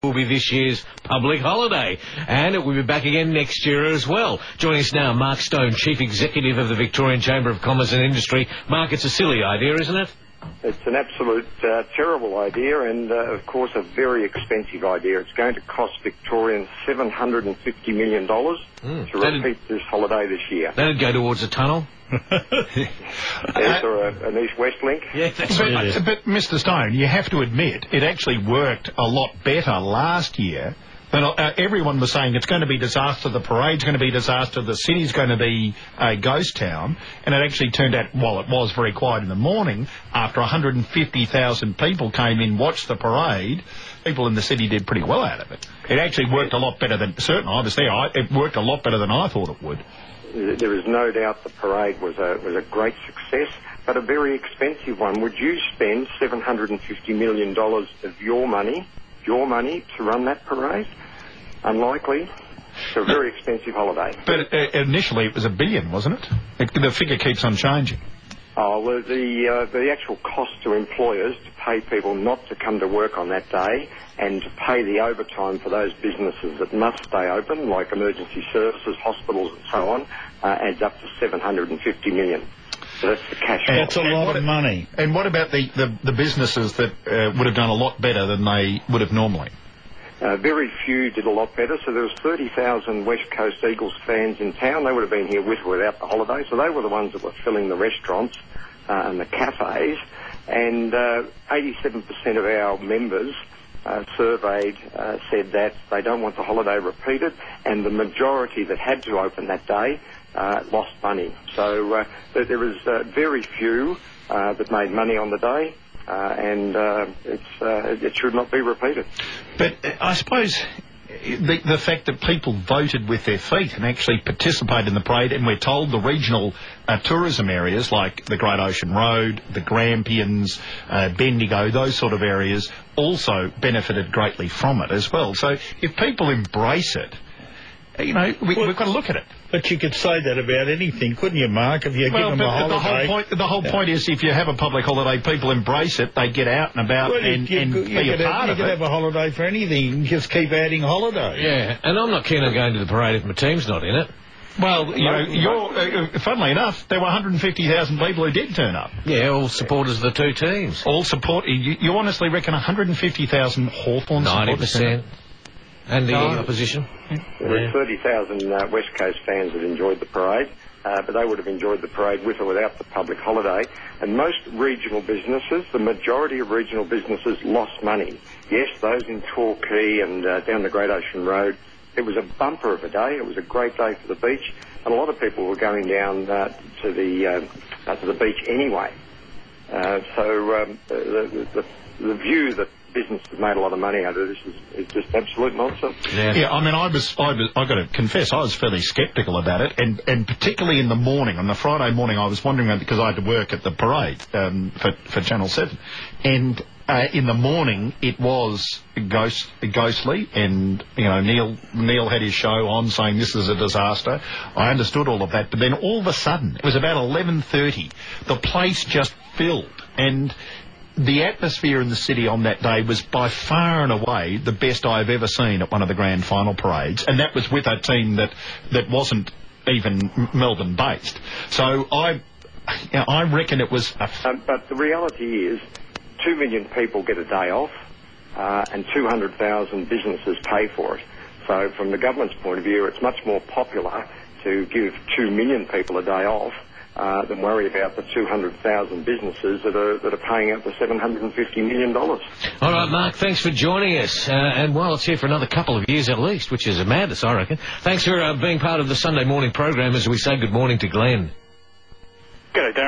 will be this year's public holiday, and it will be back again next year as well. Joining us now, Mark Stone, Chief Executive of the Victorian Chamber of Commerce and Industry. Mark, it's a silly idea, isn't it? It's an absolute terrible idea and, of course, a very expensive idea. It's going to cost Victorians $750 million to repeat this holiday this year. That'd go towards a tunnel. Yes, or an east-west link. Yeah, that's right. But, Mr. Stone, you have to admit, it actually worked a lot better last year. Everyone was saying it's going to be disaster, the parade's going to be disaster, the city's going to be a ghost town, and it actually turned out, while it was very quiet in the morning, after 150,000 people came in, watched the parade, people in the city did pretty well out of it. It actually worked a lot better than, certainly I was there, it worked a lot better than I thought it would. There is no doubt the parade was a great success, but a very expensive one. Would you spend $750 million of your money to run that parade? Unlikely. It's a very expensive holiday. But initially it was $1 billion, wasn't it? The figure keeps on changing. Oh, well, the actual cost to employers to pay people not to come to work on that day and to pay the overtime for those businesses that must stay open, like emergency services, hospitals and so on, adds up to $750 million. So that's the cash. That's a lot of money. And what about the businesses that would have done a lot better than they would have normally? Very few did a lot better. So there was 30,000 West Coast Eagles fans in town. They would have been here with or without the holiday. So they were the ones that were filling the restaurants and the cafes. And 87% of our members surveyed said that they don't want the holiday repeated. And the majority that had to open that day lost money. So there was very few that made money on the day. And it should not be repeated. But I suppose the fact that people voted with their feet and actually participated in the parade, and we're told the regional tourism areas like the Great Ocean Road, the Grampians, Bendigo, those sort of areas also benefited greatly from it as well. So if people embrace it, you know, we've got to look at it. But you could say that about anything, couldn't you, Mark, if you give them a holiday? The whole point is if you have a public holiday, people embrace it, they get out and about and be a part of it. You could have a holiday for anything, just keep adding holidays. Yeah, and I'm not keen on going to the parade if my team's not in it. Well, you know, funnily enough, there were 150,000 people who did turn up. Yeah, all supporters of the two teams. All support. You honestly reckon 150,000 Hawthorn supporters? 90%. And the opposition? There were 30,000 West Coast fans that enjoyed the parade, but they would have enjoyed the parade with or without the public holiday. And most regional businesses, the majority of regional businesses, lost money. Yes, those in Torquay and down the Great Ocean Road, it was a bumper of a day. It was a great day for the beach, and a lot of people were going down to the beach anyway. So the view that business has made a lot of money out of this is just absolute nonsense. Yeah, I mean, I got to confess, I was fairly sceptical about it, and particularly in the morning, on the Friday morning, I was wondering, because I had to work at the parade for Channel 7, and in the morning it was ghostly, and you know, Neil had his show on saying this is a disaster. I understood all of that, but then all of a sudden, it was about 11:30, the place just filled, and the atmosphere in the city on that day was by far and away the best I've ever seen at one of the grand final parades, and that was with a team that wasn't even Melbourne-based. So I reckon it was... but the reality is 2 million people get a day off and 200,000 businesses pay for it. So from the government's point of view, it's much more popular to give 2 million people a day off than worry about the 200,000 businesses that are paying out the $750 million. All right, Mark, thanks for joining us. And, well, it's here for another couple of years at least, which is a madness, I reckon. Thanks for being part of the Sunday morning program as we say good morning to Glenn. G'day, Darren.